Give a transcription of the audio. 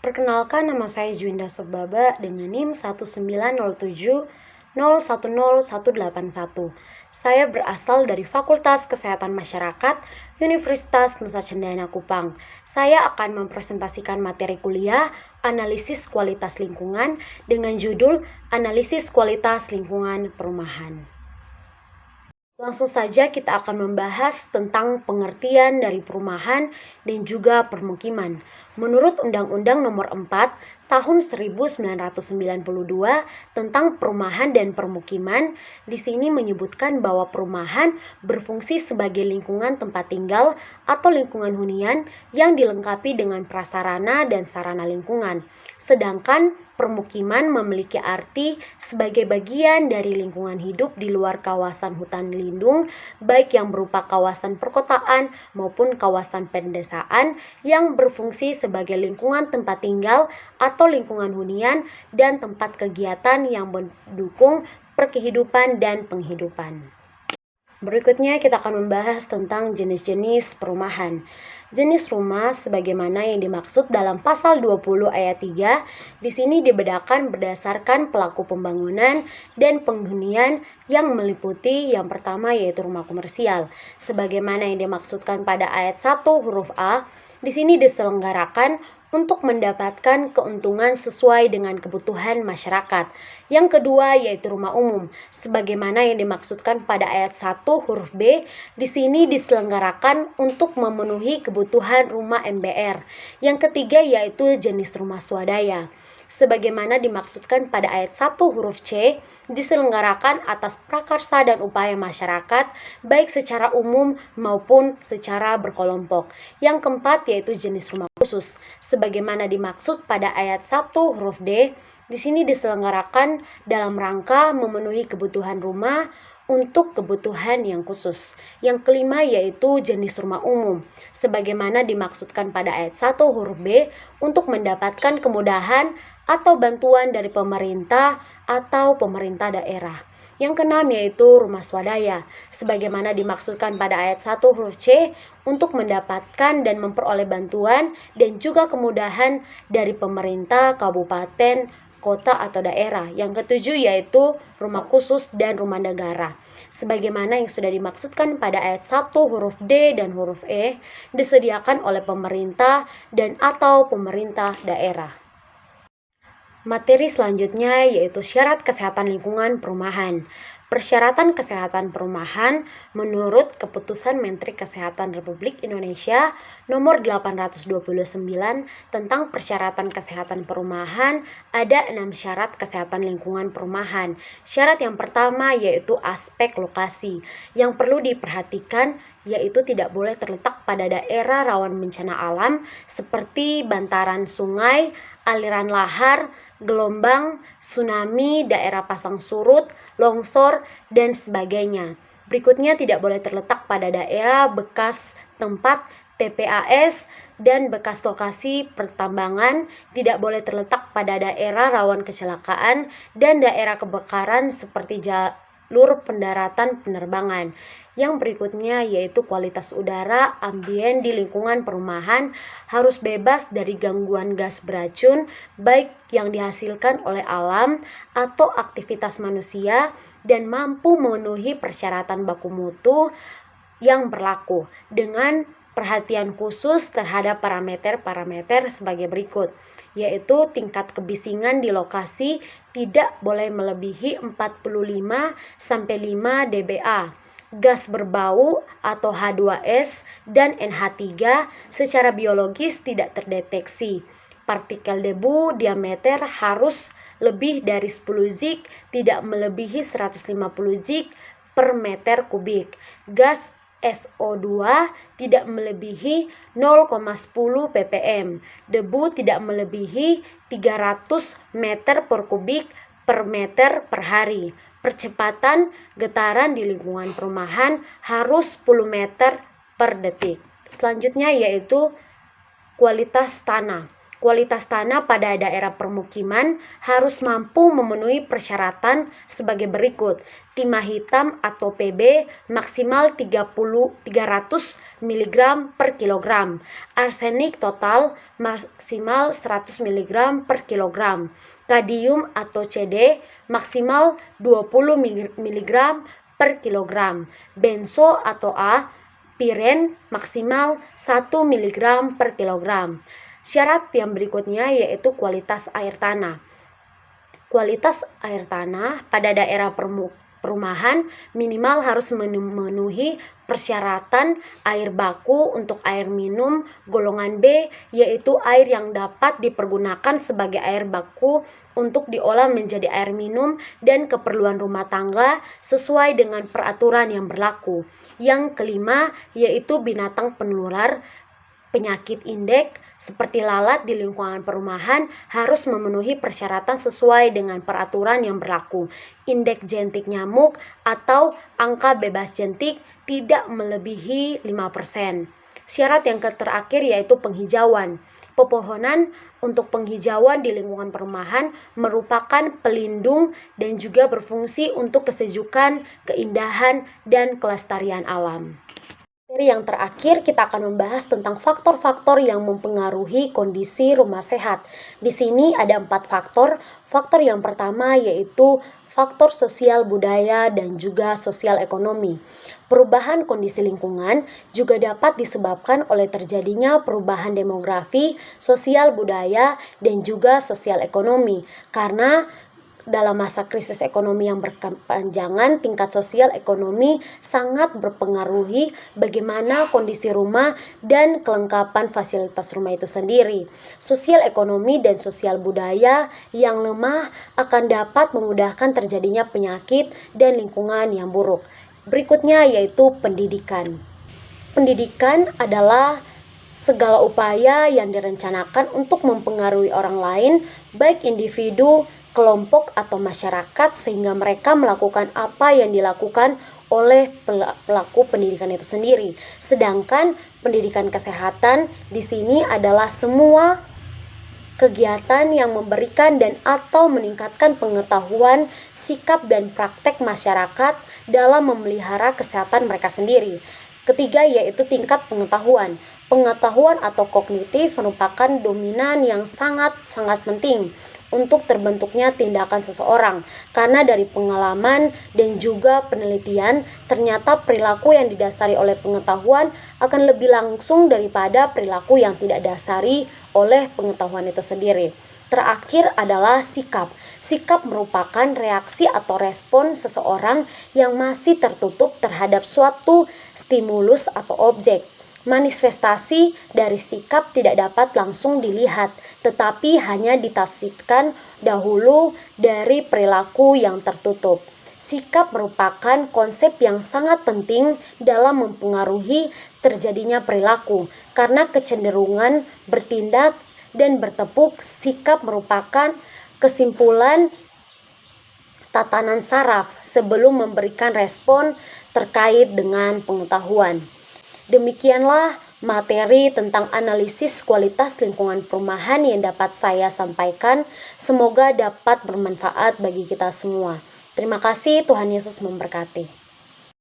Perkenalkan, nama saya Juwinda Subbaba dengan NIM 19070010181. Saya berasal dari Fakultas Kesehatan Masyarakat Universitas Nusa Cendana Kupang. Saya akan mempresentasikan materi kuliah Analisis Kualitas Lingkungan dengan judul Analisis Kualitas Lingkungan Perumahan. Langsung saja kita akan membahas tentang pengertian dari perumahan dan juga permukiman. Menurut Undang-Undang Nomor 4 Tahun 1992 tentang perumahan dan permukiman, di sini menyebutkan bahwa perumahan berfungsi sebagai lingkungan tempat tinggal atau lingkungan hunian yang dilengkapi dengan prasarana dan sarana lingkungan. Sedangkan permukiman memiliki arti sebagai bagian dari lingkungan hidup di luar kawasan hutan lindung, baik yang berupa kawasan perkotaan maupun kawasan pedesaan yang berfungsi sebagai lingkungan tempat tinggal atau lingkungan hunian dan tempat kegiatan yang mendukung perkehidupan dan penghidupan. Berikutnya kita akan membahas tentang jenis-jenis perumahan. Jenis rumah sebagaimana yang dimaksud dalam pasal 20 ayat 3 di sini dibedakan berdasarkan pelaku pembangunan dan penghunian yang meliputi yang pertama yaitu rumah komersial. Sebagaimana yang dimaksudkan pada ayat 1 huruf A, di sini diselenggarakan untuk mendapatkan keuntungan sesuai dengan kebutuhan masyarakat. Yang kedua yaitu rumah umum. Sebagaimana yang dimaksudkan pada ayat 1 huruf B, di sini diselenggarakan untuk memenuhi kebutuhan rumah MBR. Yang ketiga yaitu jenis rumah swadaya. Sebagaimana dimaksudkan pada ayat 1 huruf C, diselenggarakan atas prakarsa dan upaya masyarakat, baik secara umum maupun secara berkelompok. Yang keempat yaitu jenis rumah khusus. Sebagaimana dimaksud pada ayat 1 huruf D, di sini diselenggarakan dalam rangka memenuhi kebutuhan rumah untuk kebutuhan yang khusus. Yang kelima yaitu jenis rumah umum. Sebagaimana dimaksudkan pada ayat 1 huruf B untuk mendapatkan kemudahan atau bantuan dari pemerintah atau pemerintah daerah. Yang keenam yaitu rumah swadaya. Sebagaimana dimaksudkan pada ayat 1 huruf C untuk mendapatkan dan memperoleh bantuan dan juga kemudahan dari pemerintah, kabupaten, kota atau daerah. Yang ketujuh yaitu rumah khusus dan rumah negara. Sebagaimana yang sudah dimaksudkan pada ayat 1 huruf D dan huruf E disediakan oleh pemerintah dan atau pemerintah daerah. Materi selanjutnya yaitu syarat kesehatan lingkungan perumahan. Persyaratan kesehatan perumahan menurut Keputusan Menteri Kesehatan Republik Indonesia Nomor 829 tentang persyaratan kesehatan perumahan ada 6 syarat kesehatan lingkungan perumahan. Syarat yang pertama yaitu aspek lokasi. Yang perlu diperhatikan yaitu tidak boleh terletak pada daerah rawan bencana alam seperti bantaran sungai, aliran lahar, gelombang, tsunami, daerah pasang surut, longsor, dan sebagainya. Berikutnya tidak boleh terletak pada daerah bekas tempat TPAS dan bekas lokasi pertambangan, tidak boleh terletak pada daerah rawan kecelakaan dan daerah kebakaran seperti jalur pendaratan penerbangan. Yang berikutnya yaitu kualitas udara ambien di lingkungan perumahan harus bebas dari gangguan gas beracun baik yang dihasilkan oleh alam atau aktivitas manusia dan mampu memenuhi persyaratan baku mutu yang berlaku dengan perhatian khusus terhadap parameter-parameter sebagai berikut, yaitu tingkat kebisingan di lokasi tidak boleh melebihi 45 sampai 5 dBA. Gas berbau atau H2S dan NH3 secara biologis tidak terdeteksi. Partikel debu diameter harus lebih dari 10 zik, tidak melebihi 150 zik per meter kubik. Gas SO2 tidak melebihi 0,10 ppm. Debu tidak melebihi 300 meter per kubik per meter per hari. Percepatan getaran di lingkungan perumahan harus 10 meter per detik. Selanjutnya yaitu kualitas tanah. Kualitas tanah pada daerah permukiman harus mampu memenuhi persyaratan sebagai berikut. Timah hitam atau PB maksimal 300 mg per kilogram. Arsenik total maksimal 100 mg per kilogram. Kadium atau CD maksimal 20 mg per kilogram. Benzo atau A, piren maksimal 1 mg per kilogram. Syarat yang berikutnya yaitu kualitas air tanah. Kualitas air tanah pada daerah perumahan minimal harus memenuhi persyaratan air baku untuk air minum golongan B, yaitu air yang dapat dipergunakan sebagai air baku untuk diolah menjadi air minum dan keperluan rumah tangga sesuai dengan peraturan yang berlaku. Yang kelima yaitu binatang penular penyakit indeks seperti lalat di lingkungan perumahan harus memenuhi persyaratan sesuai dengan peraturan yang berlaku. Indeks jentik nyamuk atau angka bebas jentik tidak melebihi 5%. Syarat yang terakhir yaitu penghijauan. Pepohonan untuk penghijauan di lingkungan perumahan merupakan pelindung dan juga berfungsi untuk kesejukan, keindahan, dan kelestarian alam. Yang terakhir kita akan membahas tentang faktor-faktor yang mempengaruhi kondisi rumah sehat. Di sini ada 4 faktor. Faktor yang pertama yaitu faktor sosial budaya dan juga sosial ekonomi. Perubahan kondisi lingkungan juga dapat disebabkan oleh terjadinya perubahan demografi, sosial budaya, dan juga sosial ekonomi. Karena dalam masa krisis ekonomi yang berkepanjangan, tingkat sosial ekonomi sangat berpengaruhi bagaimana kondisi rumah dan kelengkapan fasilitas rumah itu sendiri. Sosial ekonomi dan sosial budaya yang lemah akan dapat memudahkan terjadinya penyakit dan lingkungan yang buruk. Berikutnya yaitu pendidikan. Pendidikan adalah segala upaya yang direncanakan untuk mempengaruhi orang lain, baik individu, kelompok atau masyarakat sehingga mereka melakukan apa yang dilakukan oleh pelaku pendidikan itu sendiri. Sedangkan pendidikan kesehatan di sini adalah semua kegiatan yang memberikan dan atau meningkatkan pengetahuan, sikap dan praktek masyarakat dalam memelihara kesehatan mereka sendiri. Ketiga yaitu tingkat pengetahuan. Pengetahuan atau kognitif merupakan dominan yang sangat-sangat penting untuk terbentuknya tindakan seseorang. Karena dari pengalaman dan juga penelitian, ternyata perilaku yang didasari oleh pengetahuan akan lebih langsung daripada perilaku yang tidak dasari oleh pengetahuan itu sendiri. Terakhir adalah sikap. Sikap merupakan reaksi atau respon seseorang yang masih tertutup terhadap suatu stimulus atau objek. Manifestasi dari sikap tidak dapat langsung dilihat, tetapi hanya ditafsirkan dahulu dari perilaku yang tertutup. Sikap merupakan konsep yang sangat penting dalam mempengaruhi terjadinya perilaku, karena kecenderungan bertindak dan bertepuk. Sikap merupakan kesimpulan tatanan saraf sebelum memberikan respon terkait dengan pengetahuan. Demikianlah materi tentang analisis kualitas lingkungan perumahan yang dapat saya sampaikan. Semoga dapat bermanfaat bagi kita semua. Terima kasih, Tuhan Yesus memberkati.